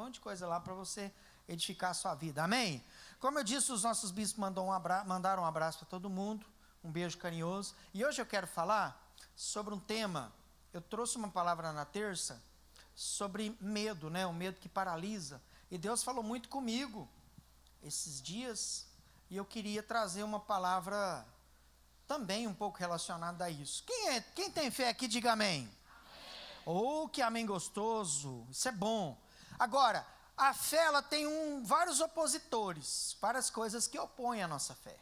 monte de coisa lá para você edificar a sua vida, amém? Como eu disse, os nossos bispos mandaram um abraço para todo mundo, um beijo carinhoso, e hoje eu quero falar sobre um tema. Eu trouxe uma palavra na terça sobre medo, né? O medo que paralisa, e Deus falou muito comigo esses dias, e eu queria trazer uma palavra também um pouco relacionada a isso. Quem tem fé aqui, diga amém. Oh, que amém gostoso, isso é bom. Agora, a fé, ela tem vários opositores, várias coisas que opõem a nossa fé,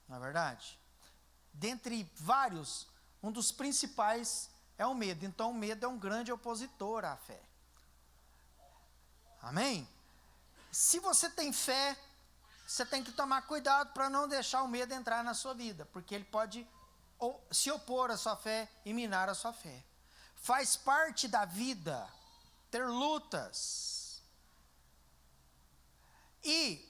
não é verdade? Dentre vários, um dos principais é o medo. Então o medo é um grande opositor à fé, amém? Se você tem fé, você tem que tomar cuidado para não deixar o medo entrar na sua vida, porque ele pode se opor à sua fé e minar a sua fé. Faz parte da vida ter lutas. E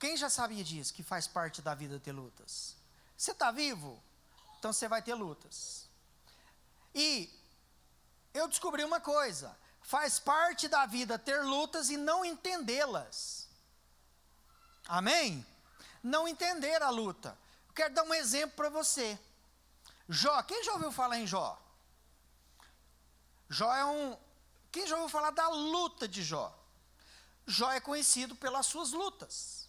quem já sabia disso, que faz parte da vida ter lutas? Você está vivo? Então você vai ter lutas. E eu descobri uma coisa: faz parte da vida ter lutas e não entendê-las. Amém? Não entender a luta. Eu quero dar um exemplo para você. Jó, quem já ouviu falar em Jó? Quem já ouviu falar da luta de Jó? Jó é conhecido pelas suas lutas.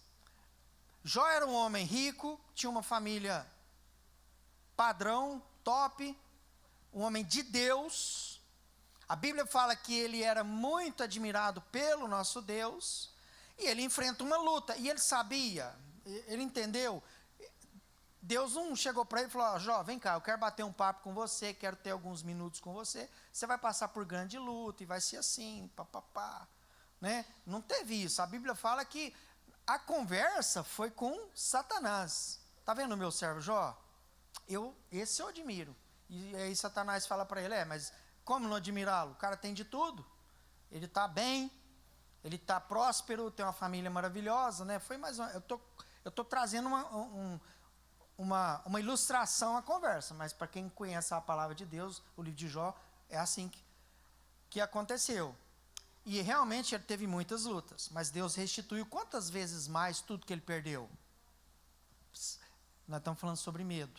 Jó era um homem rico, tinha uma família padrão, top, um homem de Deus. A Bíblia fala que ele era muito admirado pelo nosso Deus, e ele enfrenta uma luta, e ele sabia, ele entendeu. Deus não chegou para ele e falou: Jó, vem cá, eu quero bater um papo com você, quero ter alguns minutos com você, você vai passar por grande luta, e vai ser assim, papapá, né? Não teve isso. A Bíblia fala que a conversa foi com Satanás. Está vendo o meu servo Jó? Esse eu admiro. E aí Satanás fala para ele: mas como não admirá-lo? O cara tem de tudo, ele está bem, ele está próspero, tem uma família maravilhosa, né? Eu estou trazendo uma ilustração à conversa, mas para quem conhece a palavra de Deus, o livro de Jó, é assim que aconteceu. E realmente ele teve muitas lutas, mas Deus restituiu quantas vezes mais tudo que ele perdeu? Nós estamos falando sobre medo,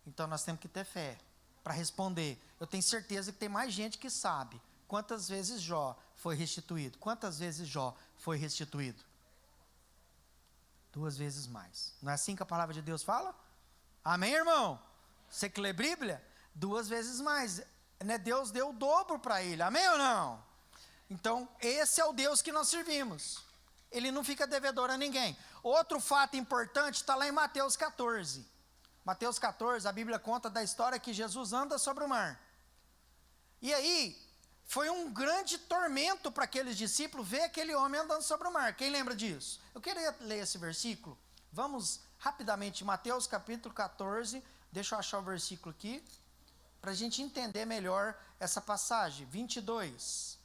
então nós temos que ter fé para responder. Eu tenho certeza que tem mais gente que sabe quantas vezes Jó foi restituído. Quantas vezes Jó foi restituído? 2 vezes mais. Não é assim que a palavra de Deus fala? Amém, irmão? Você que lê Bíblia? 2 vezes mais, né? Deus deu o dobro para ele, amém ou não? Então esse é o Deus que nós servimos. Ele não fica devedor a ninguém. Outro fato importante está lá em Mateus 14. Mateus 14, a Bíblia conta da história que Jesus anda sobre o mar. E aí, foi um grande tormento para aqueles discípulos ver aquele homem andando sobre o mar. Quem lembra disso? Eu queria ler esse versículo. Vamos rapidamente, Mateus capítulo 14, deixa eu achar o versículo aqui, para a gente entender melhor essa passagem, 22.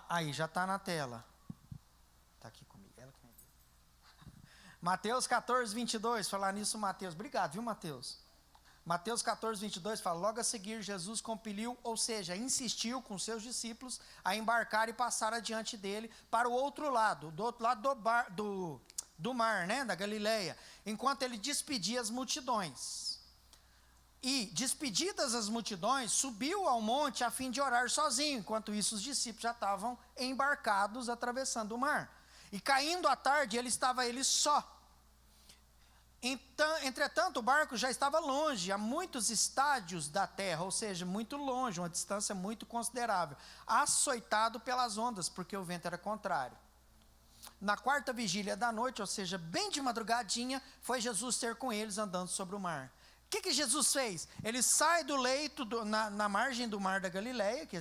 Aí, já está na tela. Está aqui comigo, ela que me viu. Mateus 14, 22, falar nisso, Mateus, obrigado, viu, Mateus? Mateus 14, 22 fala: logo a seguir Jesus compeliu, ou seja, insistiu com seus discípulos a embarcar e passar adiante dele para o outro lado, do outro lado do mar, né, da Galileia, enquanto ele despedia as multidões. E, despedidas as multidões, subiu ao monte a fim de orar sozinho. Enquanto isso, os discípulos já estavam embarcados, atravessando o mar. E caindo a tarde, estava ele só. Então, entretanto, o barco já estava longe, a muitos estádios da terra, ou seja, muito longe, uma distância muito considerável, açoitado pelas ondas, porque o vento era contrário. Na 4ª vigília da noite, ou seja, bem de madrugadinha, foi Jesus ter com eles andando sobre o mar. O que Jesus fez? Ele sai do leito, na margem do mar da Galileia, que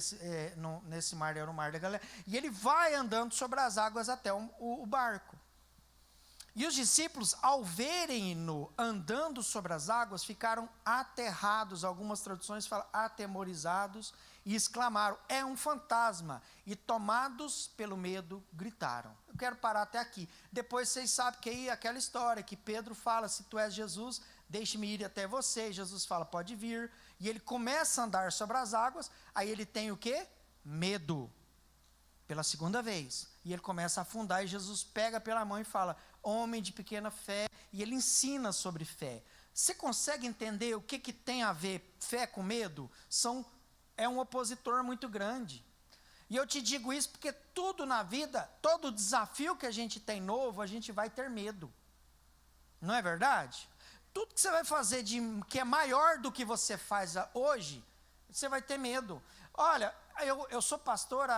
nesse mar era o mar da Galileia, e ele vai andando sobre as águas até o barco. E os discípulos, ao verem-no andando sobre as águas, ficaram aterrados, algumas traduções falam atemorizados, e exclamaram: é um fantasma, e tomados pelo medo, gritaram. Eu quero parar até aqui. Depois vocês sabem que aí aquela história que Pedro fala: se tu és Jesus, deixe-me ir até você. Jesus fala, pode vir. E ele começa a andar sobre as águas, aí ele tem o quê? Medo. Pela segunda vez. E ele começa a afundar, e Jesus pega pela mão e fala, homem de pequena fé, e ele ensina sobre fé. Você consegue entender o que tem a ver fé com medo? É um opositor muito grande. E eu te digo isso porque tudo na vida, todo desafio que a gente tem novo, a gente vai ter medo. Não é verdade? Tudo que você vai fazer que é maior do que você faz hoje, você vai ter medo. Olha, eu sou pastor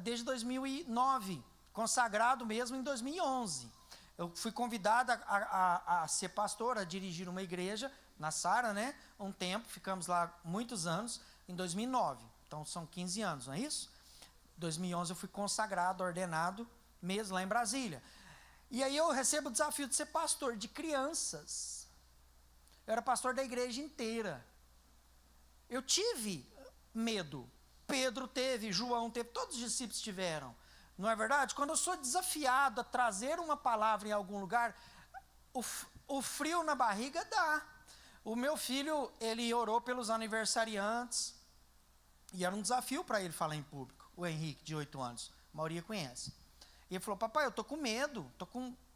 desde 2009, consagrado mesmo em 2011. Eu fui convidado a ser pastor, a dirigir uma igreja na Sara, né? Um tempo, ficamos lá muitos anos, em 2009. Então são 15 anos, não é isso? Em 2011 eu fui consagrado, ordenado, mesmo lá em Brasília. E aí eu recebo o desafio de ser pastor de crianças. Eu era pastor da igreja inteira. Eu tive medo. Pedro teve, João teve, todos os discípulos tiveram. Não é verdade? Quando eu sou desafiado a trazer uma palavra em algum lugar, o frio na barriga dá. O meu filho, ele orou pelos aniversariantes, e era um desafio para ele falar em público. O Henrique, de 8 anos, a maioria conhece. E ele falou, papai, eu estou com medo,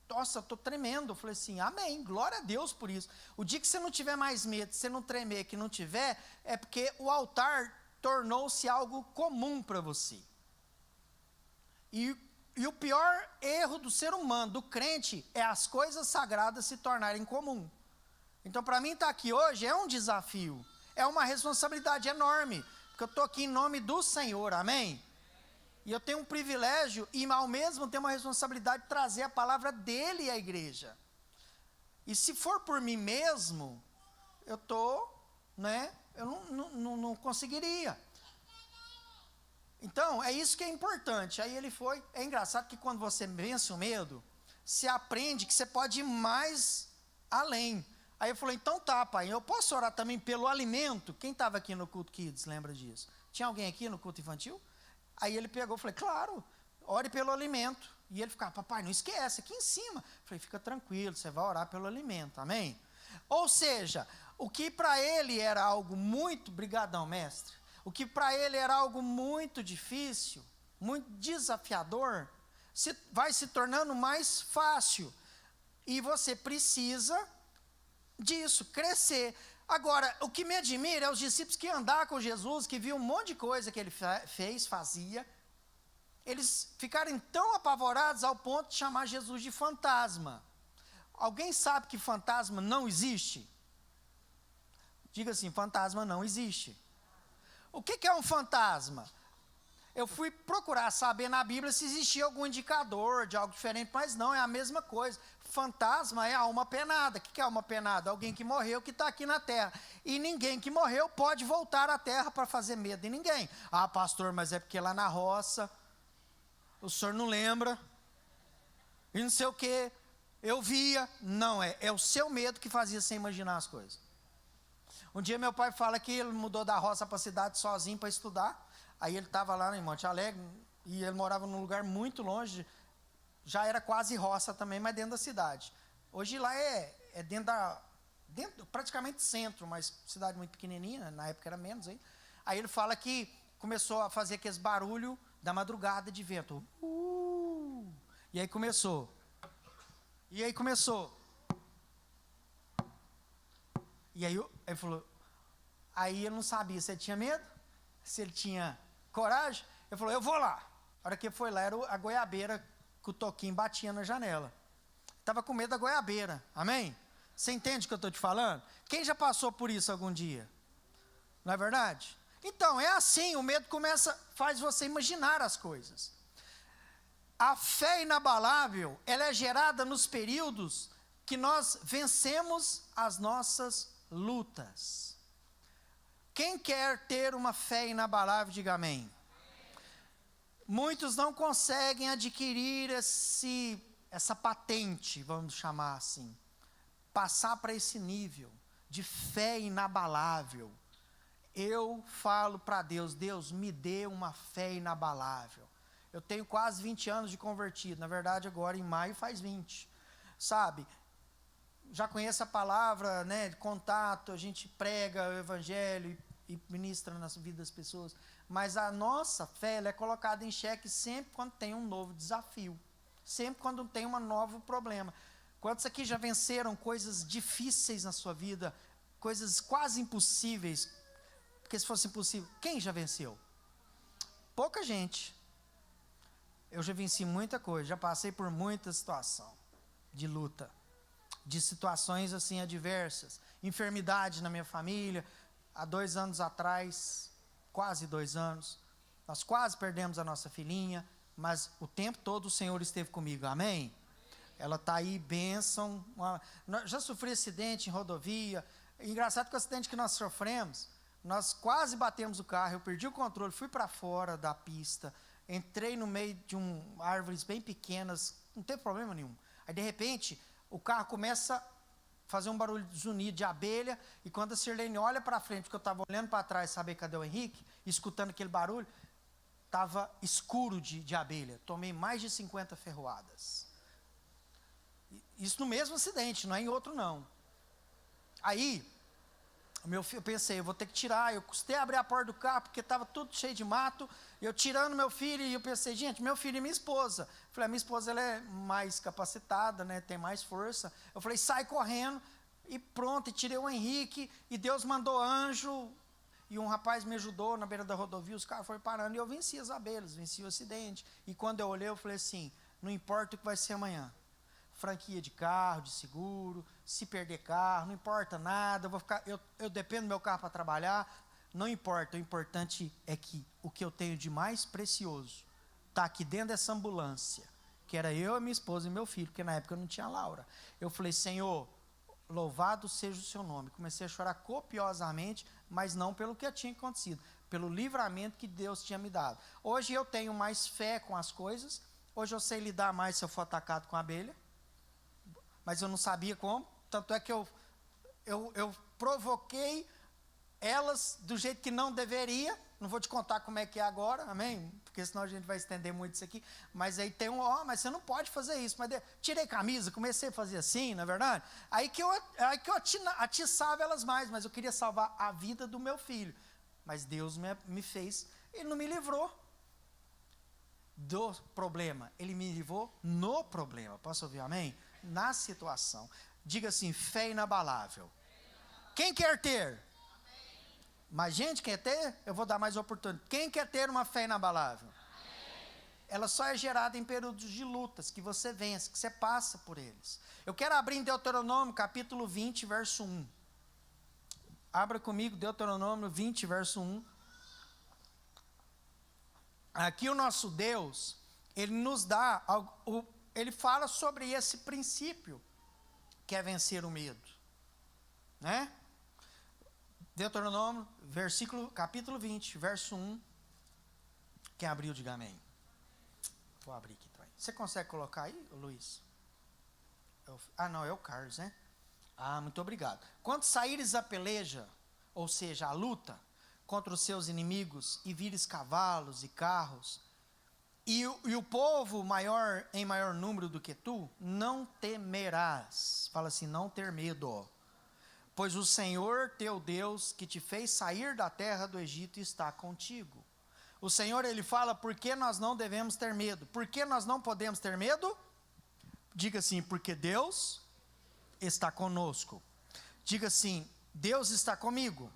nossa, eu estou tremendo. Eu falei assim, amém, glória a Deus por isso. O dia que você não tiver mais medo, você não tremer, que não tiver, é porque o altar tornou-se algo comum para você. E o pior erro do ser humano, do crente, é as coisas sagradas se tornarem comum. Então, para mim estar aqui hoje é um desafio, é uma responsabilidade enorme, porque eu estou aqui em nome do Senhor, amém? E eu tenho um privilégio e ao mesmo tempo uma responsabilidade de trazer a palavra dele à igreja. E se for por mim mesmo, eu não conseguiria. Então, é isso que é importante. Aí ele foi, é engraçado que quando você vence o medo, você aprende que você pode ir mais além. Aí eu falei, então tá, pai, eu posso orar também pelo alimento? Quem estava aqui no culto Kids, lembra disso? Tinha alguém aqui no culto infantil? Aí ele pegou, eu falei, claro, ore pelo alimento. E ele ficava, papai, não esquece, aqui em cima. Eu falei, fica tranquilo, você vai orar pelo alimento, amém? Ou seja, o que para ele era algo muito, brigadão, mestre, o que para ele era algo muito difícil, muito desafiador, vai se tornando mais fácil. E você precisa disso, crescer. Agora, o que me admira é os discípulos que andaram com Jesus, que viam um monte de coisa que ele fazia, eles ficarem tão apavorados ao ponto de chamar Jesus de fantasma. Alguém sabe que fantasma não existe? Diga assim, fantasma não existe. O que é um fantasma? Eu fui procurar saber na Bíblia se existia algum indicador de algo diferente, mas não, é a mesma coisa. Fantasma é alma penada. O que é alma penada? Alguém que morreu, que está aqui na terra. E ninguém que morreu pode voltar à terra para fazer medo de ninguém. Ah, pastor, mas é porque lá na roça, o senhor não lembra, e não sei o que, eu via. Não, é o seu medo que fazia você imaginar as coisas. Um dia meu pai fala que ele mudou da roça para a cidade sozinho para estudar. Aí ele estava lá em Monte Alegre, e ele morava num lugar muito longe, já era quase roça também, mas dentro da cidade. Hoje lá é dentro praticamente centro, mas cidade muito pequenininha, na época era menos. Aí ele fala que começou a fazer aqueles barulho da madrugada de vento. E aí começou. E aí ele falou, aí ele não sabia se ele tinha medo, se ele tinha coragem. Ele falou, eu vou lá. A hora que ele foi lá, era a goiabeira que o toquinho batia na janela. Estava com medo da goiabeira, amém? Você entende o que eu estou te falando? Quem já passou por isso algum dia? Não é verdade? Então, é assim, o medo faz você imaginar as coisas. A fé inabalável, ela é gerada nos períodos que nós vencemos as nossas lutas. Quem quer ter uma fé inabalável, diga amém. Muitos não conseguem adquirir essa patente, vamos chamar assim, passar para esse nível de fé inabalável. Eu falo para Deus, Deus, me dê uma fé inabalável. Eu tenho quase 20 anos de convertido, na verdade agora em maio faz 20, sabe? já conhece a palavra, né, de contato, a gente prega o evangelho e ministra na vida das pessoas, mas a nossa fé ela é colocada em xeque sempre quando tem um novo desafio, sempre quando tem um novo problema. Quantos aqui já venceram coisas difíceis na sua vida, coisas quase impossíveis? Porque se fosse impossível, quem já venceu? Pouca gente. Eu já venci muita coisa, já passei por muita situação de luta, de situações assim adversas, enfermidade na minha família. Há 2 anos atrás, quase 2 anos, nós quase perdemos a nossa filhinha, mas o tempo todo o Senhor esteve comigo, amém? Ela está aí, bênção. Já sofri acidente em rodovia. Engraçado que o acidente que nós sofremos, nós quase batemos o carro, eu perdi o controle, fui para fora da pista, entrei no meio de árvores bem pequenas, não teve problema nenhum. Aí de repente, o carro começa a fazer um barulho de zunido de abelha, e quando a Sirlene olha para frente, porque eu estava olhando para trás, saber cadê o Henrique, escutando aquele barulho, estava escuro de abelha. Tomei mais de 50 ferroadas. Isso no mesmo acidente, não é em outro não. Aí, eu pensei, eu vou ter que tirar. Eu custei abrir a porta do carro, porque estava tudo cheio de mato. Eu tirando meu filho, e eu pensei, gente, meu filho e minha esposa. Falei, a minha esposa ela é mais capacitada, né, tem mais força. Eu falei, sai correndo, e pronto, e tirei o Henrique, e Deus mandou anjo, e um rapaz me ajudou na beira da rodovia, os carros foram parando, e eu venci as abelhas, venci o acidente. E quando eu olhei, eu falei assim, não importa o que vai ser amanhã. Franquia de carro, de seguro, se perder carro, não importa nada, eu dependo do meu carro para trabalhar, não importa, o importante é que o que eu tenho de mais precioso está aqui dentro dessa ambulância, que era eu, a minha esposa e meu filho, porque na época eu não tinha Laura. Eu falei, Senhor, louvado seja o seu nome. Comecei a chorar copiosamente, mas não pelo que tinha acontecido, pelo livramento que Deus tinha me dado. Hoje eu tenho mais fé com as coisas, hoje eu sei lidar mais se eu for atacado com a abelha, mas eu não sabia como, tanto é que eu provoquei elas do jeito que não deveria. Não vou te contar como é que é agora, amém? Porque senão a gente vai estender muito isso aqui. Mas aí tem mas você não pode fazer isso. Mas tirei camisa, comecei a fazer assim, não é verdade? Aí que eu atiçava elas mais, mas eu queria salvar a vida do meu filho. Mas Deus me fez, Ele não me livrou do problema, Ele me livrou no problema. Posso ouvir amém? Na situação. Diga assim, fé inabalável. Quem quer ter? Mas gente quer ter? Eu vou dar mais oportunidade. Quem quer ter uma fé inabalável? Ela só é gerada em períodos de lutas, que você vence, que você passa por eles. Eu quero abrir em Deuteronômio, capítulo 20, verso 1. Abra comigo, Deuteronômio 20, verso 1. Aqui o nosso Deus, Ele nos dá Ele fala sobre esse princípio, que é vencer o medo, né? Deuteronômio, capítulo 20, verso 1. Quem abriu, diga amém. Vou abrir aqui também. Você consegue colocar aí, Luiz? Não, é o Carlos, né? Muito obrigado. Quando saíres a peleja, ou seja, a luta, contra os seus inimigos, e vires cavalos e carros, e o povo em maior número do que tu, não temerás. Fala assim, não ter medo. Pois o Senhor teu Deus, que te fez sair da terra do Egito, está contigo. O Senhor, Ele fala, por que nós não devemos ter medo? Por que nós não podemos ter medo? Diga assim, porque Deus está conosco. Diga assim, Deus está comigo.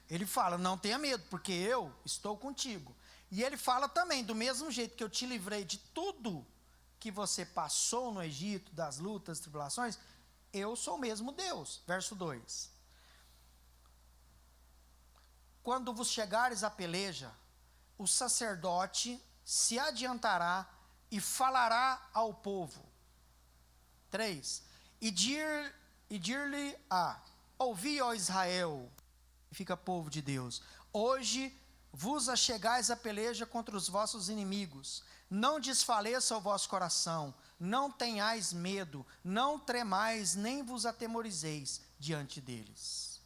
Ele fala, não tenha medo, porque eu estou contigo. E Ele fala também, do mesmo jeito que eu te livrei de tudo que você passou no Egito, das lutas, tribulações, eu sou o mesmo Deus. Verso 2. Quando vos chegares à peleja, o sacerdote se adiantará e falará ao povo. 3. E dir-lhe-á, ouvi, ó Israel, fica povo de Deus, hoje vos achegais à peleja contra os vossos inimigos, não desfaleça o vosso coração, não tenhais medo, não tremais, nem vos atemorizeis diante deles.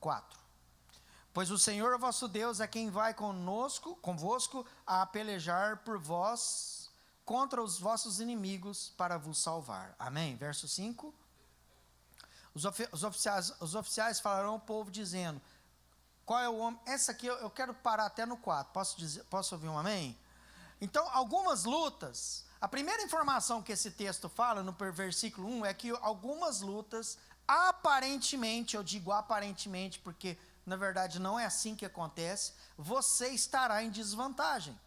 4. Pois o Senhor vosso Deus é quem vai convosco a pelejar por vós contra os vossos inimigos para vos salvar. Amém? Verso 5. Os oficiais falarão ao povo dizendo, qual é o homem? Essa aqui eu quero parar até no 4. Posso ouvir um amém? Então, algumas lutas. A primeira informação que esse texto fala, no versículo 1, é que algumas lutas, aparentemente, eu digo aparentemente, porque na verdade não é assim que acontece, você estará em desvantagem.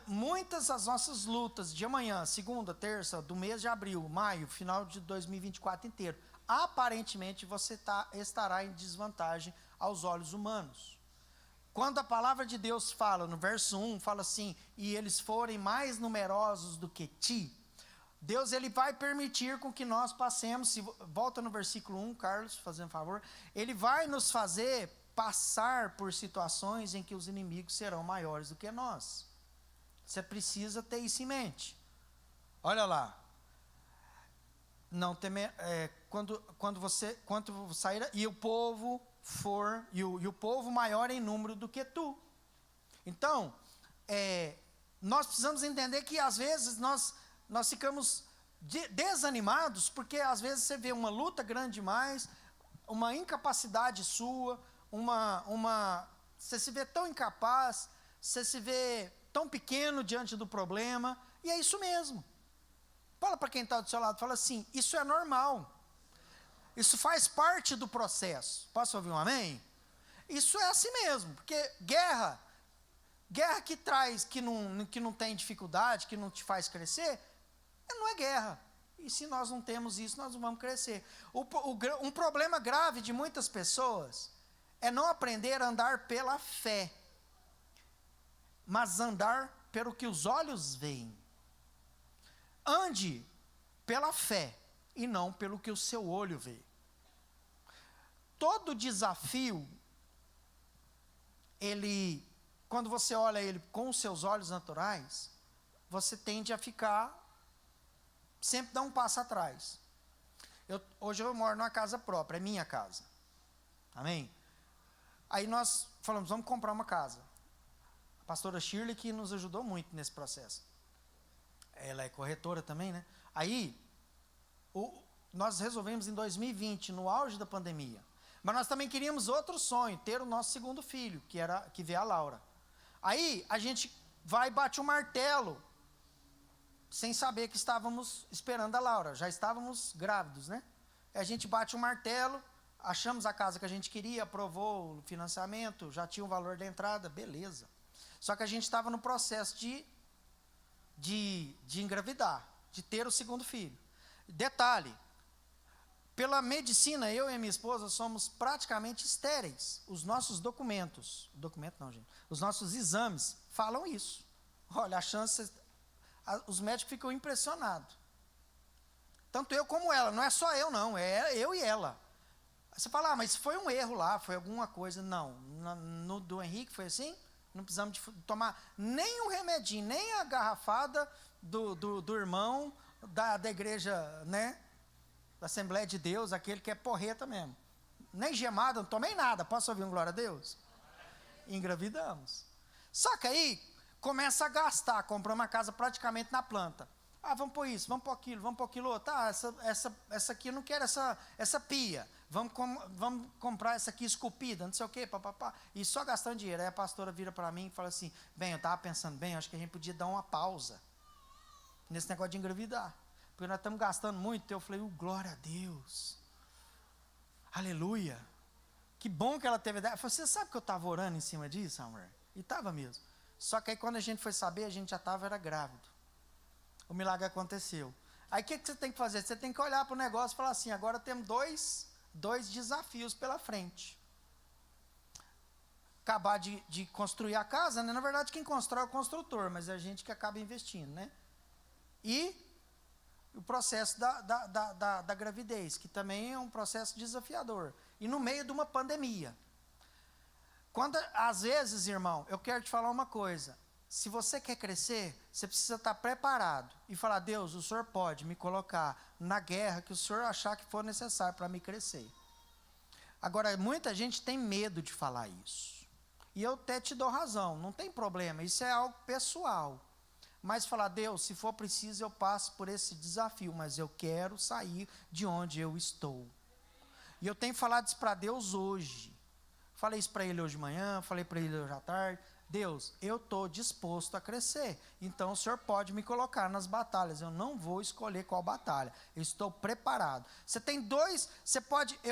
Muitas das nossas lutas de amanhã, segunda, terça, do mês de abril, maio, final de 2024 inteiro, aparentemente você estará em desvantagem aos olhos humanos. Quando a palavra de Deus fala, no verso 1, fala assim, e eles forem mais numerosos do que ti, Deus ele vai permitir com que nós passemos, volta no versículo 1, Carlos, fazendo favor, ele vai nos fazer passar por situações em que os inimigos serão maiores do que nós. Você precisa ter isso em mente. Olha lá. Não temer, quando você sair, e o povo for, e o povo maior em número do que tu. Então, nós precisamos entender que às vezes nós ficamos desanimados, porque às vezes você vê uma luta grande demais, uma incapacidade sua, você se vê tão incapaz, você se vê tão pequeno diante do problema, e é isso mesmo. Fala para quem está do seu lado, fala assim, isso é normal. Isso faz parte do processo. Posso ouvir um amém? Isso é assim mesmo, porque guerra que não tem dificuldade, que não te faz crescer, não é guerra. E se nós não temos isso, nós não vamos crescer. Um problema grave de muitas pessoas é não aprender a andar pela fé, mas andar pelo que os olhos veem. Ande pela fé e não pelo que o seu olho vê. Todo desafio, quando você olha ele com os seus olhos naturais, você tende a sempre dar um passo atrás. Hoje eu moro numa casa própria, é minha casa. Amém? Aí nós falamos, vamos comprar uma casa. A pastora Shirley que nos ajudou muito nesse processo. Ela é corretora também, né? Aí, nós resolvemos em 2020, no auge da pandemia. Mas nós também queríamos outro sonho, ter o nosso segundo filho, que veio a Laura. Aí, a gente vai e bate o martelo, sem saber que estávamos esperando a Laura. Já estávamos grávidos, né? A gente bate o martelo, achamos a casa que a gente queria, aprovou o financiamento, já tinha o valor da entrada, beleza. Só que a gente estava no processo de engravidar, de ter o segundo filho. Detalhe, pela medicina, eu e a minha esposa somos praticamente estéreis. Os nossos os nossos exames falam isso. Olha, os médicos ficam impressionados. Tanto eu como ela, não é só eu não, é eu e ela. Aí você fala, mas foi um erro lá, foi alguma coisa. Não, no do Henrique foi assim. Não precisamos de tomar nem um remedinho, nem a garrafada do irmão da igreja, né? Da Assembleia de Deus, aquele que é porreta mesmo. Nem gemada, não tomei nada. Posso ouvir um glória a Deus? Engravidamos. Só que aí, começa a gastar. Comprou uma casa praticamente na planta. Vamos pôr isso, vamos pôr aquilo outro. Essa aqui eu não quero essa pia. Vamos comprar essa aqui esculpida, não sei o quê, papapá. E só gastando dinheiro. Aí a pastora vira para mim e fala assim, eu estava pensando, acho que a gente podia dar uma pausa nesse negócio de engravidar. Porque nós estamos gastando muito. Eu falei, glória a Deus. Aleluia. Que bom que ela teve ideia. Você sabe que eu estava orando em cima disso, amor? E estava mesmo. Só que aí quando a gente foi saber, a gente já era grávido. O milagre aconteceu. Aí o que você tem que fazer? Você tem que olhar para o negócio e falar assim, agora temos dois desafios pela frente. Acabar de construir a casa, né? Na verdade quem constrói é o construtor, mas é a gente que acaba investindo, né? E o processo da gravidez, que também é um processo desafiador. E no meio de uma pandemia. Às vezes, irmão, eu quero te falar uma coisa. Se você quer crescer, você precisa estar preparado. E falar, Deus, o Senhor pode me colocar na guerra que o Senhor achar que for necessário para me crescer. Agora, muita gente tem medo de falar isso. E eu até te dou razão, não tem problema, isso é algo pessoal. Mas falar, Deus, se for preciso eu passo por esse desafio, mas eu quero sair de onde eu estou. E eu tenho falado isso para Deus hoje. Falei isso para Ele hoje de manhã, falei para Ele hoje à tarde. Deus, eu estou disposto a crescer, então o Senhor pode me colocar nas batalhas, eu não vou escolher qual batalha, eu estou preparado. Você tem dois,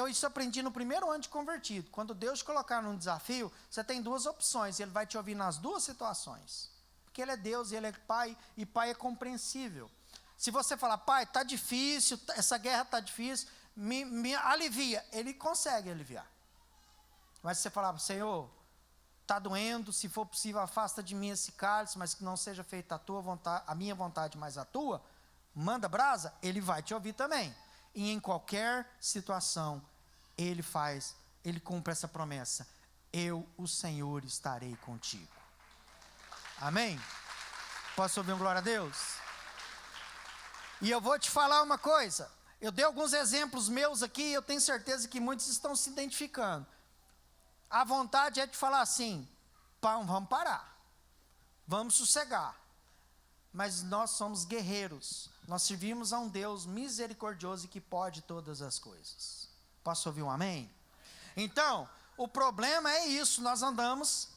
isso aprendi no primeiro ano de convertido, quando Deus te colocar num desafio, você tem duas opções, Ele vai te ouvir nas duas situações, porque Ele é Deus e Ele é Pai, e Pai é compreensível. Se você falar, Pai, está difícil, essa guerra está difícil, me alivia, Ele consegue aliviar. Mas se você falar, Senhor, está doendo, se for possível afasta de mim esse cálice, mas que não seja feita a tua vontade, a minha vontade, mas a tua, manda brasa, Ele vai te ouvir também. E em qualquer situação, Ele cumpre essa promessa, eu, o Senhor, estarei contigo. Amém? Posso ouvir um glória a Deus? E eu vou te falar uma coisa, eu dei alguns exemplos meus aqui, eu tenho certeza que muitos estão se identificando. A vontade é de falar assim, vamos parar, vamos sossegar, mas nós somos guerreiros, nós servimos a um Deus misericordioso e que pode todas as coisas. Posso ouvir um amém? Então, o problema é isso, nós andamos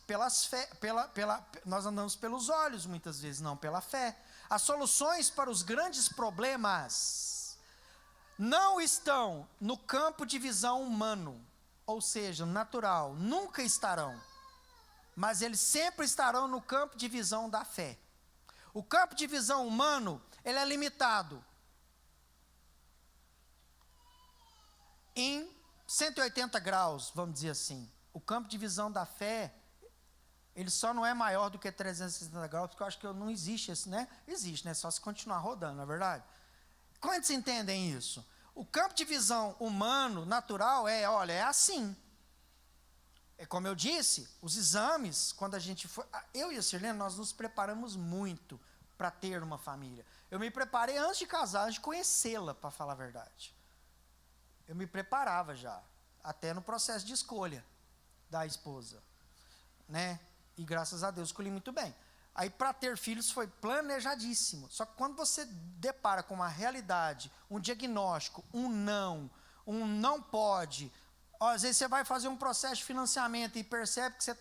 nós andamos pelos olhos muitas vezes, não pela fé. As soluções para os grandes problemas não estão no campo de visão humano, ou seja, natural, nunca estarão, mas eles sempre estarão no campo de visão da fé. O campo de visão humano, ele é limitado em 180 graus, vamos dizer assim. O campo de visão da fé, ele só não é maior do que 360 graus, porque eu acho que não existe esse, né? Existe, né? Só se continuar rodando, não é verdade? Quantos entendem isso? O campo de visão humano, natural, é assim. É como eu disse, os exames, quando a gente foi... Eu e a Sirlene, nós nos preparamos muito para ter uma família. Eu me preparei antes de casar, antes de conhecê-la, para falar a verdade. Eu me preparava já, até no processo de escolha da esposa, né? E graças a Deus escolhi muito bem. Aí para ter filhos foi planejadíssimo. Só que quando você depara com uma realidade, um diagnóstico, um não pode, às vezes você vai fazer um processo de financiamento e percebe que você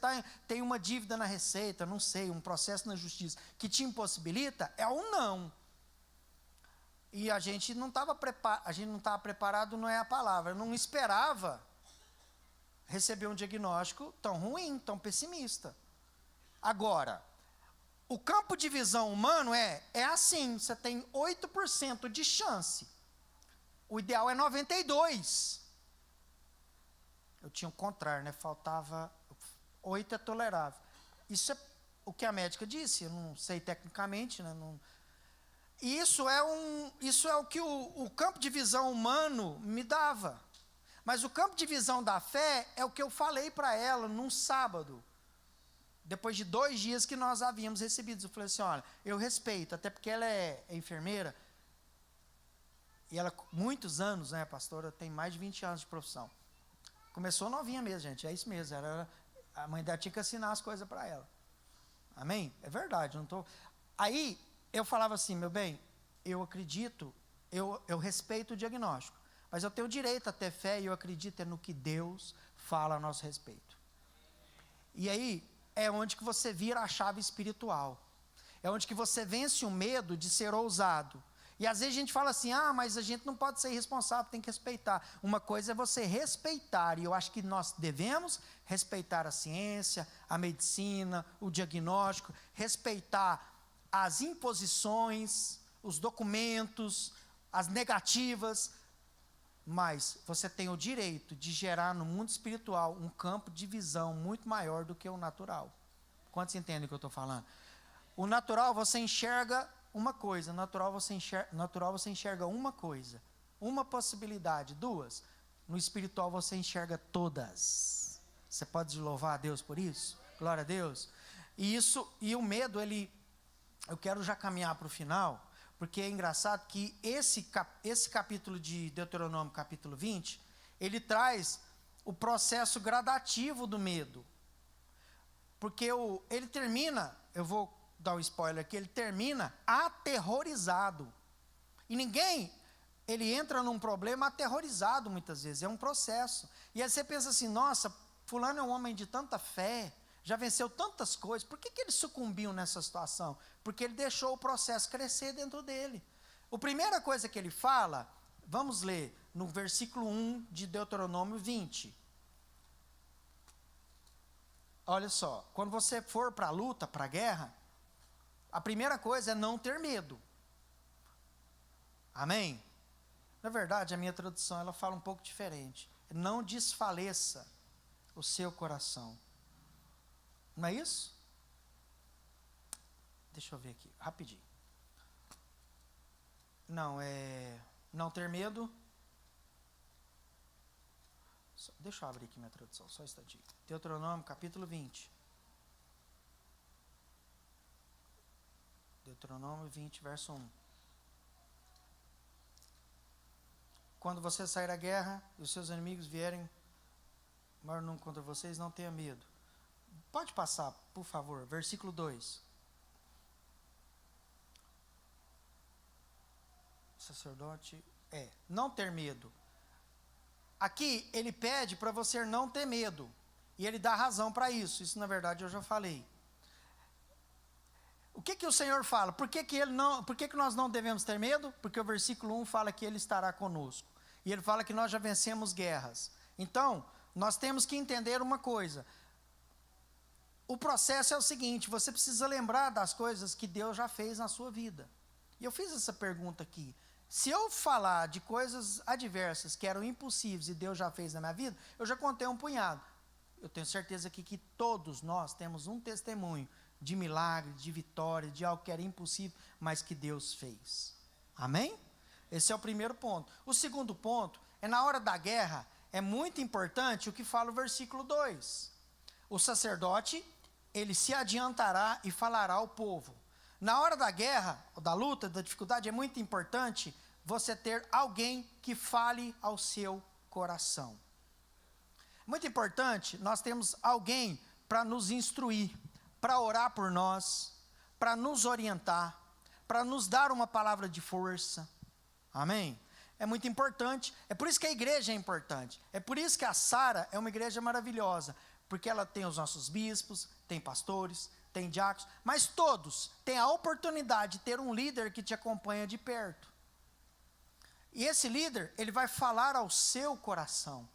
tem uma dívida na Receita, não sei, um processo na Justiça, que te impossibilita, é um não. E a gente não estava preparado, não é a palavra, não esperava receber um diagnóstico tão ruim, tão pessimista. Agora, o campo de visão humano é assim, você tem 8% de chance. O ideal é 92%. Eu tinha o contrário, né? Faltava 8% é tolerável. Isso é o que a médica disse, eu não sei tecnicamente, né? Isso é o que o campo de visão humano me dava. Mas o campo de visão da fé é o que eu falei para ela num sábado. Depois de 2 dias que nós havíamos recebido, eu falei assim, olha, eu respeito, até porque ela é enfermeira, e ela, muitos anos, né, pastora, tem mais de 20 anos de profissão. Começou novinha mesmo, gente, é isso mesmo, a mãe dela tinha que assinar as coisas para ela. Amém? É verdade, não estou... Aí, eu falava assim, meu bem, eu acredito, eu respeito o diagnóstico, mas eu tenho direito a ter fé e eu acredito no que Deus fala a nosso respeito. E aí, é onde que você vira a chave espiritual. É onde que você vence o medo de ser ousado. E às vezes a gente fala assim, mas a gente não pode ser irresponsável, tem que respeitar. Uma coisa é você respeitar, e eu acho que nós devemos respeitar a ciência, a medicina, o diagnóstico, respeitar as imposições, os documentos, as negativas, mas você tem o direito de gerar no mundo espiritual um campo de visão muito maior do que o natural. Quantos entendem o que eu estou falando? O natural você enxerga uma coisa, natural você enxerga uma coisa, uma possibilidade, 2. No espiritual você enxerga todas. Você pode louvar a Deus por isso? Glória a Deus. E o medo, eu quero já caminhar para o final, porque é engraçado que esse capítulo de Deuteronômio, capítulo 20, ele traz o processo gradativo do medo. Porque ele termina, eu vou dar um spoiler aqui, ele termina aterrorizado. E ele entra num problema aterrorizado muitas vezes, é um processo. E aí você pensa assim, nossa, fulano é um homem de tanta fé, já venceu tantas coisas, por que ele sucumbiu nessa situação? Porque ele deixou o processo crescer dentro dele. A primeira coisa que ele fala, vamos ler no versículo 1 de Deuteronômio 20. Olha só, quando você for para a luta, para a guerra, a primeira coisa é não ter medo. Amém? Na verdade, a minha tradução, ela fala um pouco diferente. Não desfaleça o seu coração. Não é isso? Deixa eu ver aqui, rapidinho. Não, não ter medo. Deixa eu abrir aqui minha tradução, só um instantinho. Deuteronômio, capítulo 20. Deuteronômio 20, verso 1. Quando você sair à guerra e os seus inimigos vierem maior número contra vocês, não tenha medo. Pode passar, por favor, versículo 2. Sacerdote, não ter medo. Aqui ele pede para você não ter medo. E ele dá razão para isso. Isso na verdade eu já falei. O que o Senhor fala? Por que nós não devemos ter medo? Porque o versículo 1 fala que Ele estará conosco. E Ele fala que nós já vencemos guerras. Então, nós temos que entender uma coisa. O processo é o seguinte, você precisa lembrar das coisas que Deus já fez na sua vida. E eu fiz essa pergunta aqui. Se eu falar de coisas adversas que eram impossíveis e Deus já fez na minha vida, eu já contei um punhado. Eu tenho certeza aqui que todos nós temos um testemunho de milagre, de vitória, de algo que era impossível, mas que Deus fez. Amém? Esse é o primeiro ponto. O segundo ponto é na hora da guerra, é muito importante o que fala o versículo 2. O sacerdote, ele se adiantará e falará ao povo. Na hora da guerra, da luta, da dificuldade, é muito importante você ter alguém que fale ao seu coração. Muito importante, nós temos alguém para nos instruir, para orar por nós, para nos orientar, para nos dar uma palavra de força. Amém? É muito importante, é por isso que a igreja é importante, é por isso que a Sara é uma igreja maravilhosa, porque ela tem os nossos bispos, tem pastores, tem diáconos, mas todos têm a oportunidade de ter um líder que te acompanha de perto. E esse líder, ele vai falar ao seu coração,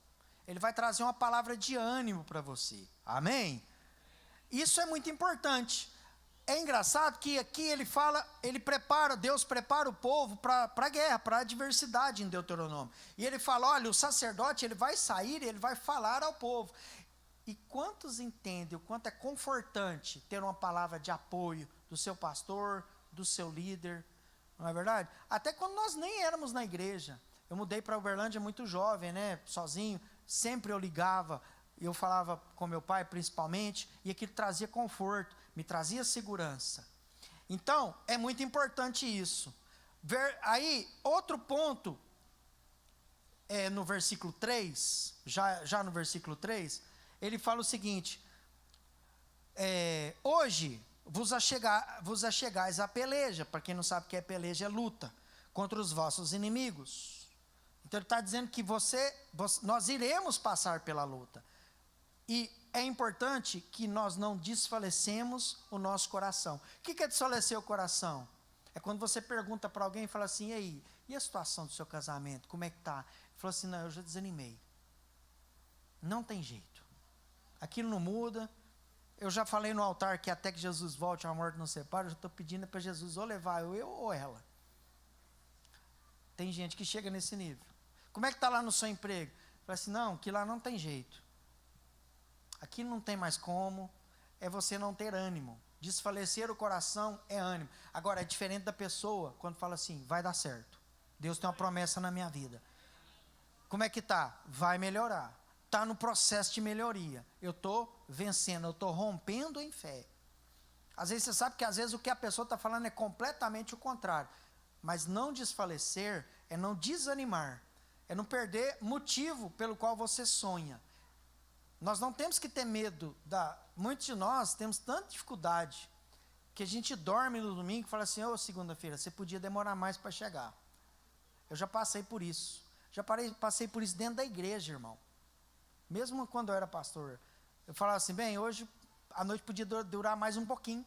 ele vai trazer uma palavra de ânimo para você. Amém? Isso é muito importante. É engraçado que aqui ele fala, Deus prepara o povo para a guerra, para a adversidade em Deuteronômio. E ele fala, olha, o sacerdote, ele vai sair e ele vai falar ao povo. E quantos entendem o quanto é confortante ter uma palavra de apoio do seu pastor, do seu líder, não é verdade? Até quando nós nem éramos na igreja. Eu mudei para Uberlândia muito jovem, né, sozinho, sempre eu ligava, eu falava com meu pai principalmente, e aquilo trazia conforto, me trazia segurança. Então, é muito importante isso. Aí, outro ponto, no versículo 3, já no versículo 3, ele fala o seguinte, hoje vos achegais à peleja, para quem não sabe o que é peleja, é luta, contra os vossos inimigos. Então ele está dizendo que nós iremos passar pela luta. E é importante que nós não desfalecemos o nosso coração. O que é desfalecer o coração? É quando você pergunta para alguém e fala assim, e a situação do seu casamento, como é que está? Ele falou assim, não, eu já desanimei. Não tem jeito. Aquilo não muda. Eu já falei no altar que até que Jesus volte, a morte não separa, eu já estou pedindo para Jesus ou levar eu ou ela. Tem gente que chega nesse nível. Como é que está lá no seu emprego? Fala assim, não, que lá não tem jeito. Aqui não tem mais como, é você não ter ânimo. Desfalecer o coração é ânimo. Agora, é diferente da pessoa quando fala assim, vai dar certo. Deus tem uma promessa na minha vida. Como é que está? Vai melhorar. Está no processo de melhoria. Eu estou vencendo, eu estou rompendo em fé. Às vezes você sabe que às vezes o que a pessoa está falando é completamente o contrário. Mas não desfalecer é não desanimar. É não perder motivo pelo qual você sonha. Nós não temos que ter medo. Muitos de nós temos tanta dificuldade que a gente dorme no domingo e fala assim, segunda-feira, você podia demorar mais para chegar. Eu já passei por isso. Passei por isso dentro da igreja, irmão. Mesmo quando eu era pastor. Eu falava assim, hoje a noite podia durar mais um pouquinho.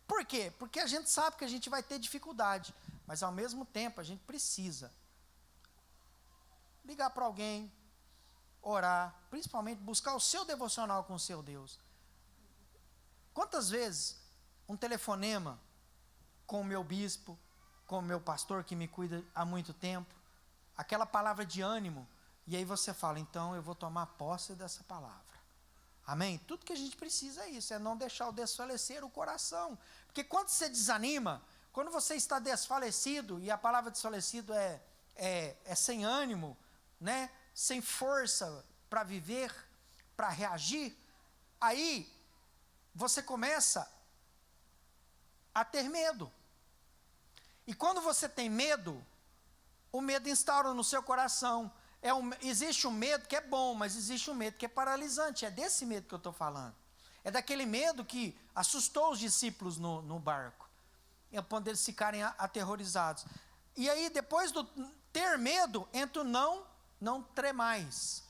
Por quê? Porque a gente sabe que a gente vai ter dificuldade. Mas ao mesmo tempo a gente precisa ligar para alguém, orar, principalmente buscar o seu devocional com o seu Deus. Quantas vezes um telefonema com o meu bispo, com o meu pastor que me cuida há muito tempo, aquela palavra de ânimo, e aí você fala, então eu vou tomar posse dessa palavra. Amém? Tudo que a gente precisa é isso, é não deixar o desfalecer o coração. Porque quando você desanima, quando você está desfalecido, e a palavra desfalecido é sem ânimo, né? Sem força para viver, para reagir, aí você começa a ter medo. E quando você tem medo, o medo instaura no seu coração. Existe um medo que é bom, mas existe um medo que é paralisante. É desse medo que eu estou falando. É daquele medo que assustou os discípulos no barco, a ponto deles ficarem aterrorizados. E aí, depois do ter medo, entra o não tremais.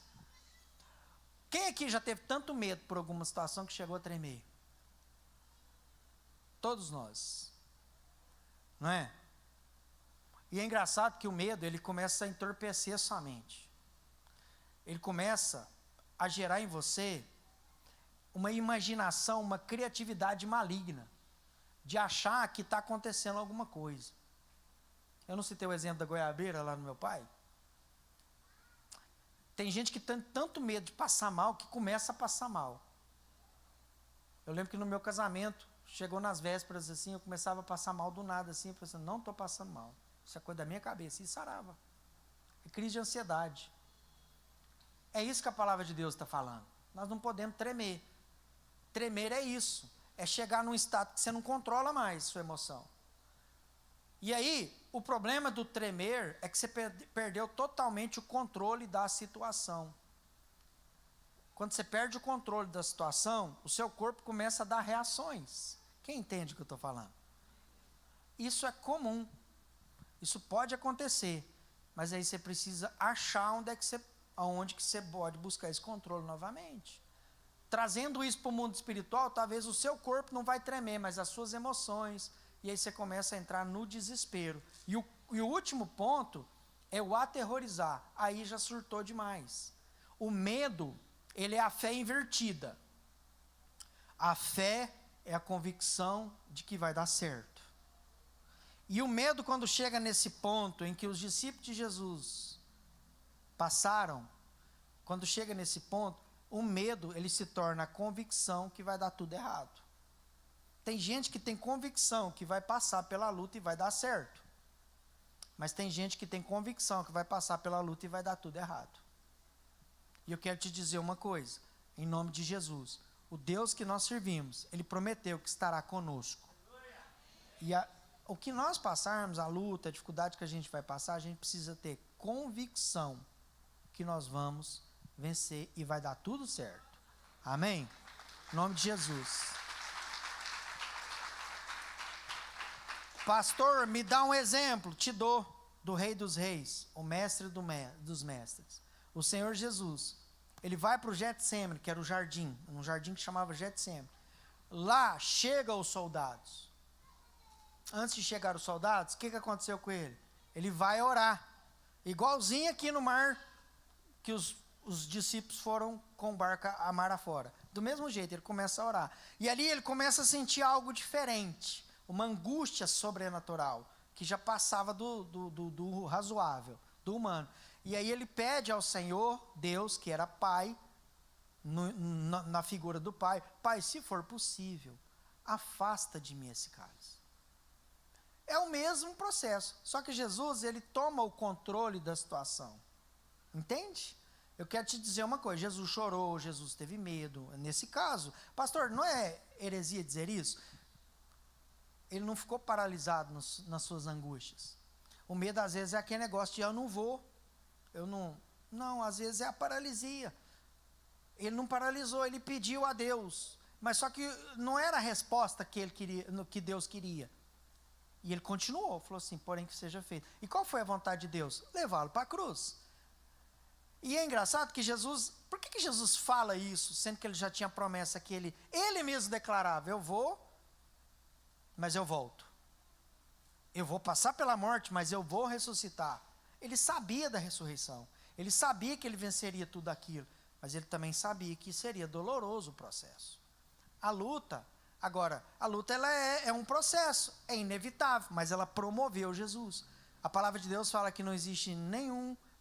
Quem aqui já teve tanto medo por alguma situação que chegou a tremer? Todos nós. Não é? E é engraçado que o medo, ele começa a entorpecer a sua mente. Ele começa a gerar em você uma imaginação, uma criatividade maligna, de achar que está acontecendo alguma coisa. Eu não citei o exemplo da goiabeira lá no meu pai? Tem gente que tem tanto medo de passar mal, que começa a passar mal. Eu lembro que no meu casamento, chegou nas vésperas assim, eu começava a passar mal do nada assim, eu falei assim, não estou passando mal. Isso é coisa da minha cabeça, e sarava. É crise de ansiedade. É isso que a palavra de Deus está falando. Nós não podemos tremer. Tremer é isso. É chegar num estado que você não controla mais sua emoção. E aí, o problema do tremer é que você perdeu totalmente o controle da situação. Quando você perde o controle da situação, o seu corpo começa a dar reações. Quem entende o que eu estou falando? Isso é comum. Isso pode acontecer, mas aí você precisa achar aonde que você pode buscar esse controle novamente. Trazendo isso para o mundo espiritual, talvez o seu corpo não vai tremer, mas as suas emoções, e aí você começa a entrar no desespero. E o último ponto é o aterrorizar. Aí já surtou demais. O medo, ele é a fé invertida. A fé é a convicção de que vai dar certo. E o medo, quando chega nesse ponto em que os discípulos de Jesus passaram, quando chega nesse ponto, o medo, ele se torna a convicção que vai dar tudo errado. Tem gente que tem convicção que vai passar pela luta e vai dar certo. Mas tem gente que tem convicção que vai passar pela luta e vai dar tudo errado. E eu quero te dizer uma coisa, em nome de Jesus. O Deus que nós servimos, Ele prometeu que estará conosco. E o que nós passarmos, a luta, a dificuldade que a gente vai passar, a gente precisa ter convicção que nós vamos vencer e vai dar tudo certo. Amém? Em nome de Jesus. Pastor, me dá um exemplo. Te dou, do Rei dos Reis, o Mestre dos Mestres. O Senhor Jesus, Ele vai para o Getsemane, que era o jardim, um jardim que chamava Getsemane. Lá chegam os soldados. Antes de chegar os soldados, o que aconteceu com ele? Ele vai orar. Igualzinho aqui no mar, que os discípulos foram com o barco a mar afora. Do mesmo jeito, ele começa a orar. E ali ele começa a sentir algo diferente. Uma angústia sobrenatural, que já passava do razoável, do humano. E aí ele pede ao Senhor, Deus, que era Pai, na figura do Pai, Pai, se for possível, afasta de mim esse cálice. É o mesmo processo, só que Jesus, ele toma o controle da situação. Entende? Eu quero te dizer uma coisa, Jesus chorou, Jesus teve medo, nesse caso. Pastor, não é heresia dizer isso? Ele não ficou paralisado nas suas angústias. O medo, às vezes, é aquele negócio de eu não vou, eu não... Não, às vezes é a paralisia. Ele não paralisou, ele pediu a Deus. Mas só que não era a resposta que ele queria, no que Deus queria. E ele continuou, falou assim, porém que seja feito. E qual foi a vontade de Deus? Levá-lo para a cruz. E é engraçado que Jesus, por que Jesus fala isso, sendo que ele já tinha promessa que ele mesmo declarava, eu vou, mas eu volto. Eu vou passar pela morte, mas eu vou ressuscitar. Ele sabia da ressurreição. Ele sabia que ele venceria tudo aquilo. Mas ele também sabia que seria doloroso o processo. A luta ela é um processo, é inevitável, mas ela promoveu Jesus. A palavra de Deus fala que não existe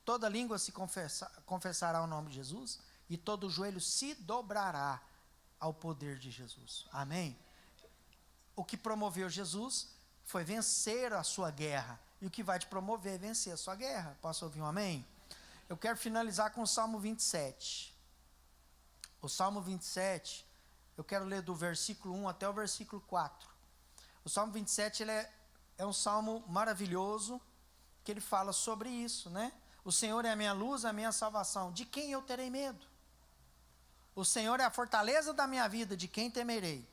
toda língua se confessará o nome de Jesus, e todo joelho se dobrará ao poder de Jesus. Amém? O que promoveu Jesus foi vencer a sua guerra, e o que vai te promover é vencer a sua guerra. Posso ouvir um amém? Eu quero finalizar com o Salmo 27. O Salmo 27, eu quero ler do versículo 1 até o versículo 4. O Salmo 27, ele é um salmo maravilhoso, que ele fala sobre isso, né? O Senhor é a minha luz, a minha salvação. De quem eu terei medo? O Senhor é a fortaleza da minha vida, de quem temerei?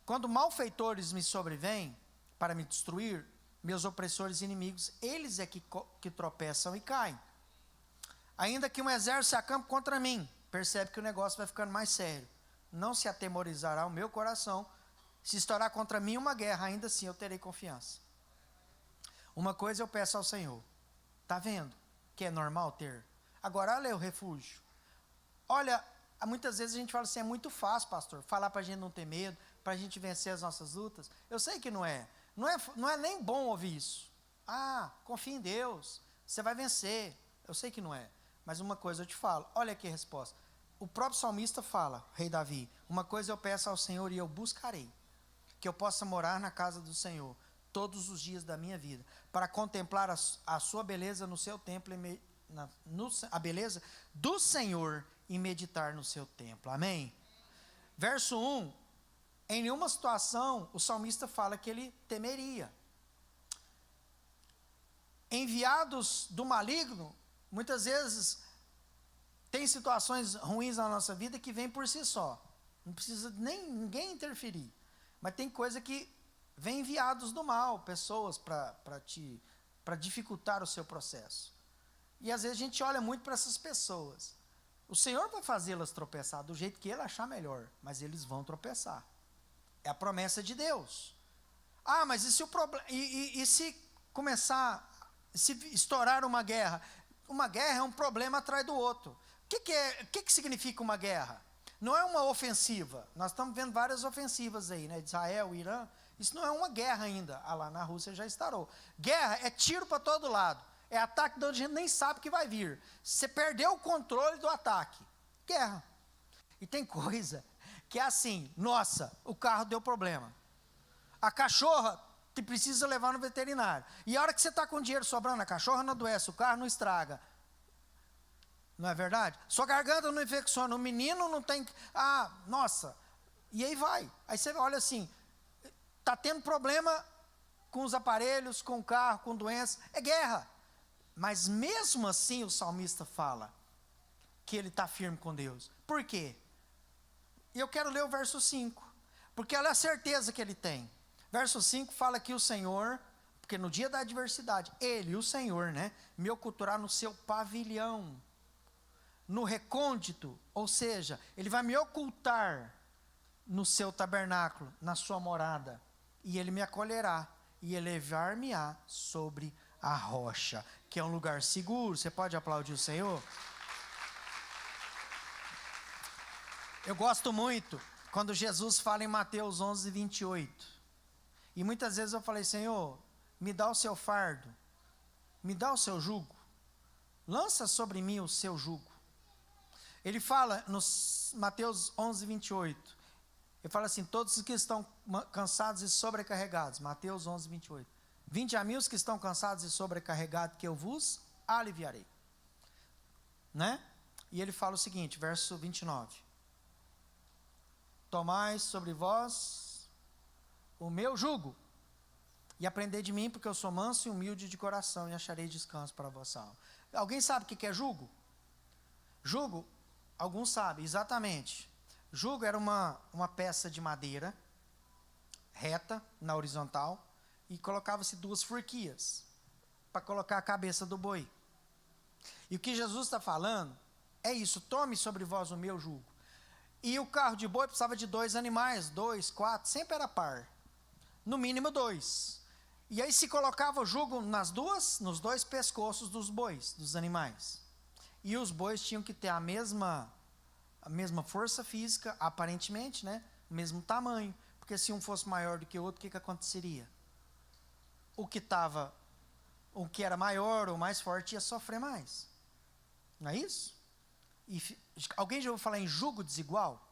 Quando malfeitores me sobrevêm para me destruir, meus opressores e inimigos, eles é que tropeçam e caem. Ainda que um exército se acampe contra mim, percebe que o negócio vai ficando mais sério. Não se atemorizará o meu coração. Se estourar contra mim uma guerra, ainda assim eu terei confiança. Uma coisa eu peço ao Senhor. Está vendo que é normal ter? Agora, olha o refúgio. Olha, muitas vezes a gente fala assim, é muito fácil, pastor, falar para a gente não ter medo, para a gente vencer as nossas lutas. Eu sei que não é. Não é nem bom ouvir isso. Ah, confia em Deus, você vai vencer. Eu sei que não é. Mas uma coisa eu te falo, olha aqui a resposta. O próprio salmista fala, rei Davi, uma coisa eu peço ao Senhor e eu buscarei, que eu possa morar na casa do Senhor todos os dias da minha vida, para contemplar a sua beleza no seu templo, a beleza do Senhor e meditar no seu templo. Amém? Verso 1, em nenhuma situação o salmista fala que ele temeria. Enviados do maligno, muitas vezes tem situações ruins na nossa vida que vêm por si só. Não precisa nem ninguém interferir. Mas tem coisa que vem enviados do mal, pessoas para dificultar o seu processo. E às vezes a gente olha muito para essas pessoas. O Senhor vai fazê-las tropeçar do jeito que Ele achar melhor, mas eles vão tropeçar. É a promessa de Deus. Ah, mas e se o problema? E se começar, se estourar uma guerra? Uma guerra é um problema atrás do outro. O que significa uma guerra? Não é uma ofensiva. Nós estamos vendo várias ofensivas aí, né? Israel, Irã. Isso não é uma guerra ainda. Ah, lá na Rússia já estourou. Guerra é tiro para todo lado. É ataque de onde a gente nem sabe que vai vir. Você perdeu o controle do ataque. Guerra. E tem coisa que é assim, nossa, o carro deu problema. A cachorra te precisa levar no veterinário. E a hora que você está com dinheiro sobrando, a cachorra não adoece, o carro não estraga. Não é verdade? Sua garganta não infecciona, o menino não tem... Ah, nossa. E aí vai. Aí você olha assim, está tendo problema com os aparelhos, com o carro, com doença. É guerra. Mas mesmo assim o salmista fala que ele está firme com Deus. Por quê? E eu quero ler o verso 5. Porque ela é a certeza que ele tem. Verso 5 fala que o Senhor, porque no dia da adversidade, Ele, o Senhor, né, me ocultará no seu pavilhão, no recôndito, ou seja, Ele vai me ocultar no seu tabernáculo, na sua morada, e Ele me acolherá, e elevar-me-á sobre a rocha, que é um lugar seguro. Você pode aplaudir o Senhor? Eu gosto muito quando Jesus fala em Mateus 11, 28. E muitas vezes eu falei, Senhor, me dá o seu fardo, me dá o seu jugo, lança sobre mim o seu jugo. Ele fala, no Mateus 11, 28, ele fala assim, todos os que estão cansados e sobrecarregados, Mateus 11, 28, vinde a mim os que estão cansados e sobrecarregados, que eu vos aliviarei. Né? E ele fala o seguinte, verso 29, tomai sobre vós o meu jugo, e aprendei de mim, porque eu sou manso e humilde de coração, e acharei descanso para a vossa alma. Alguém sabe o que é jugo? Jugo, Alguns sabem, exatamente. Jugo era uma peça de madeira, reta, na horizontal, e colocava-se 2 forquias, para colocar a cabeça do boi. E o que Jesus está falando é isso: tome sobre vós o meu jugo. E o carro de boi precisava de 2 animais, 2, 4, sempre era par. No mínimo 2. E aí se colocava o jugo nos 2 pescoços dos bois, dos animais. E os bois tinham que ter a mesma força física, aparentemente, né? O mesmo tamanho. Porque se um fosse maior do que o outro, o que aconteceria? O que era maior ou mais forte ia sofrer mais. Não é isso? Alguém já ouviu falar em jugo desigual?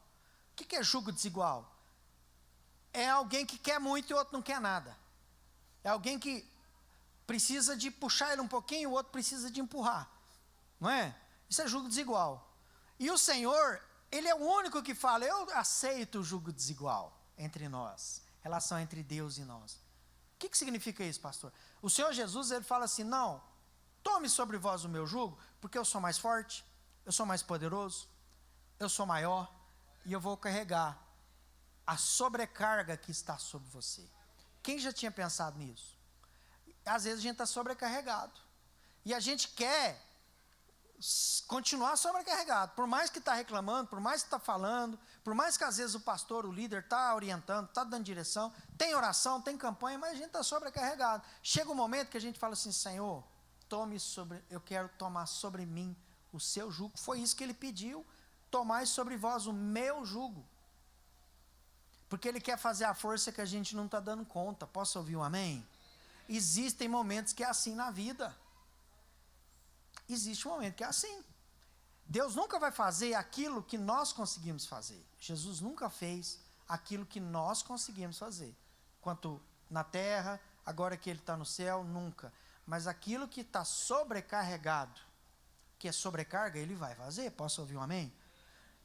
O que é jugo desigual? É alguém que quer muito e o outro não quer nada. É alguém que precisa de puxar ele um pouquinho e o outro precisa de empurrar. Não é? Isso é jugo desigual. E o Senhor, Ele é o único que fala: eu aceito o jugo desigual entre nós. Relação entre Deus e nós. O que significa isso, pastor? O Senhor Jesus, Ele fala assim: não, tome sobre vós o meu jugo, porque eu sou mais forte, eu sou mais poderoso, eu sou maior, e eu vou carregar a sobrecarga que está sobre você. Quem já tinha pensado nisso? Às vezes a gente está sobrecarregado, e a gente quer continuar sobrecarregado, por mais que está reclamando, por mais que está falando, por mais que às vezes o pastor, o líder está orientando, está dando direção, tem oração, tem campanha, mas a gente está sobrecarregado. Chega um momento que a gente fala assim: Senhor, eu quero tomar sobre mim o seu jugo. Foi isso que Ele pediu: tomai sobre vós o meu jugo, porque Ele quer fazer a força que a gente não está dando conta. Posso ouvir um amém? Existem momentos que é assim na vida. Existe um momento que é assim. Deus nunca vai fazer aquilo que nós conseguimos fazer. Jesus nunca fez aquilo que nós conseguimos fazer. Quanto na terra, agora que Ele está no céu, nunca. Mas aquilo que está sobrecarregado, que é sobrecarga, Ele vai fazer. Posso ouvir um amém?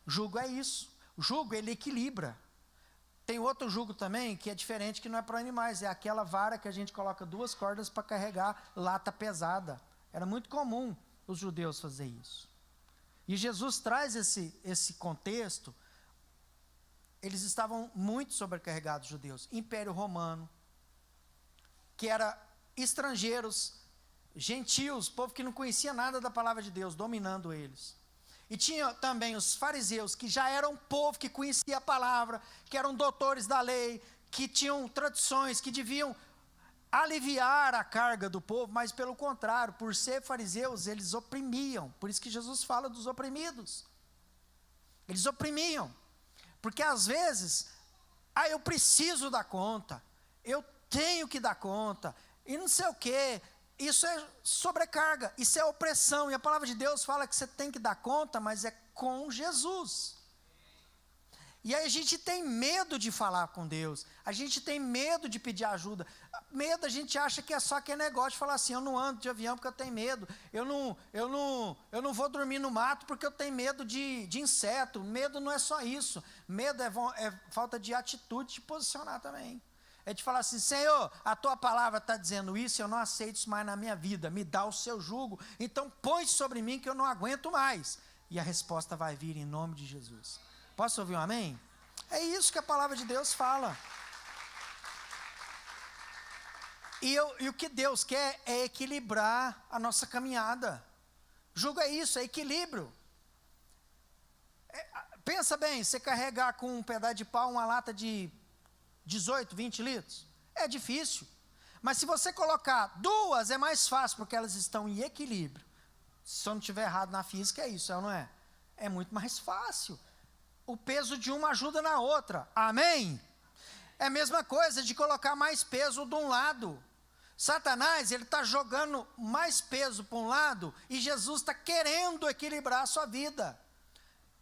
Jugo é isso. O jugo, ele equilibra. Tem outro jugo também que é diferente, que não é para animais. É aquela vara que a gente coloca 2 cordas para carregar lata pesada. Era muito comum os judeus fazer isso. E Jesus traz esse contexto. Eles estavam muito sobrecarregados, judeus. Império Romano, que era estrangeiros, gentios, povo que não conhecia nada da palavra de Deus, dominando eles. E tinha também os fariseus, que já eram um povo que conhecia a palavra, que eram doutores da lei, que tinham tradições, que deviam aliviar a carga do povo, mas pelo contrário, por ser fariseus, eles oprimiam. Por isso que Jesus fala dos oprimidos. Eles oprimiam, porque às vezes, eu preciso dar conta, eu tenho que dar conta, e não sei o quê. Isso é sobrecarga, isso é opressão, e a palavra de Deus fala que você tem que dar conta, mas é com Jesus. E aí a gente tem medo de falar com Deus, a gente tem medo de pedir ajuda. Medo, a gente acha que é só aquele negócio de falar assim: eu não ando de avião porque eu tenho medo, eu não vou dormir no mato porque eu tenho medo de inseto. Medo não é só isso, medo é falta de atitude, de posicionar também. É de falar assim: Senhor, a tua palavra está dizendo isso, eu não aceito isso mais na minha vida, me dá o seu jugo, então põe sobre mim que eu não aguento mais. E a resposta vai vir em nome de Jesus. Posso ouvir um amém? É isso que a palavra de Deus fala. E o que Deus quer é equilibrar a nossa caminhada. Jugo é isso, é equilíbrio. Pensa bem, você carregar com um pedaço de pau uma lata de 18, 20 litros, é difícil. Mas se você colocar 2, é mais fácil, porque elas estão em equilíbrio. Se eu não estiver errado na física, é isso, não é? É muito mais fácil. O peso de uma ajuda na outra. Amém? É a mesma coisa de colocar mais peso de um lado. Satanás, ele está jogando mais peso para um lado, e Jesus está querendo equilibrar a sua vida.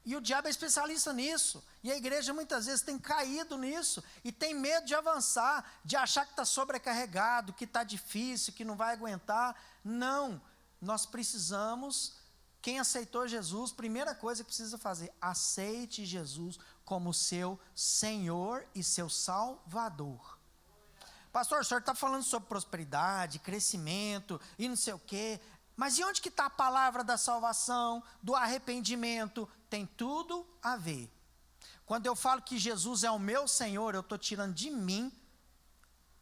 E o diabo é especialista nisso. E a igreja muitas vezes tem caído nisso, e tem medo de avançar, de achar que está sobrecarregado, que está difícil, que não vai aguentar. Não, nós precisamos... Quem aceitou Jesus, primeira coisa que precisa fazer: aceite Jesus como seu Senhor e seu Salvador. Pastor, o senhor está falando sobre prosperidade, crescimento e não sei o quê, mas e onde que está a palavra da salvação, do arrependimento? tem tudo a ver. Quando eu falo que Jesus é o meu Senhor, eu estou tirando de mim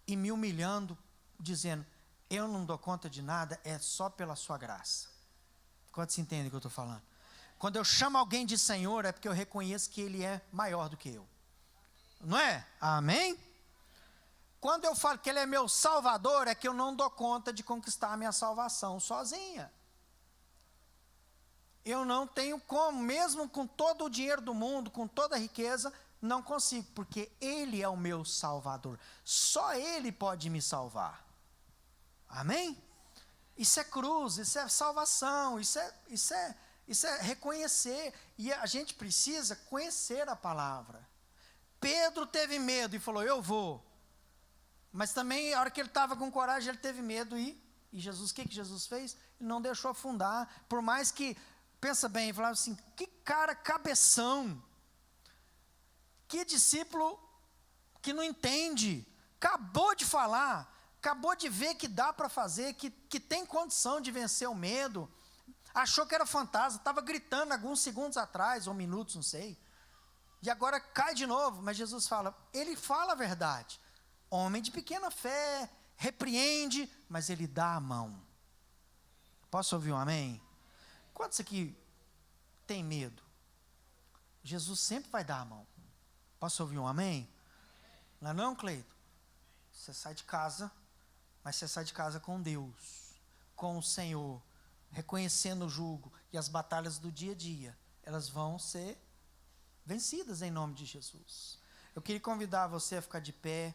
e me humilhando, dizendo, eu não dou conta de nada, é só pela sua graça. Quantos entendem o que eu estou falando? Quando eu chamo alguém de Senhor, é porque eu reconheço que Ele é maior do que eu. Não é? Amém? Quando eu falo que Ele é meu Salvador, é que eu não dou conta de conquistar a minha salvação sozinha. Eu não tenho como, mesmo com todo o dinheiro do mundo, com toda a riqueza, não consigo, porque Ele é o meu Salvador. Só Ele pode me salvar. Amém? Isso é cruz, isso é salvação, isso é reconhecer. E a gente precisa conhecer a palavra. Pedro teve medo e falou, eu vou. Mas também, a hora que ele estava com coragem, ele teve medo e Jesus, o que Jesus fez? Ele não deixou afundar. Por mais que, pensa bem, falava assim, que cara cabeção. Que discípulo que não entende. Acabou de falar, acabou de ver que dá para fazer, que tem condição de vencer o medo. Achou que era fantasma, estava gritando alguns segundos atrás, ou minutos, não sei. E agora cai de novo, mas Jesus fala, ele fala a verdade. Homem de pequena fé, repreende, mas ele dá a mão. Posso ouvir um amém? Quantos aqui tem medo? Jesus sempre vai dar a mão. Posso ouvir um amém? Não é não, Cleito? Você sai de casa, mas você sai de casa com Deus, com o Senhor, reconhecendo o jugo e as batalhas do dia a dia, elas vão ser vencidas em nome de Jesus. Eu queria convidar você a ficar de pé.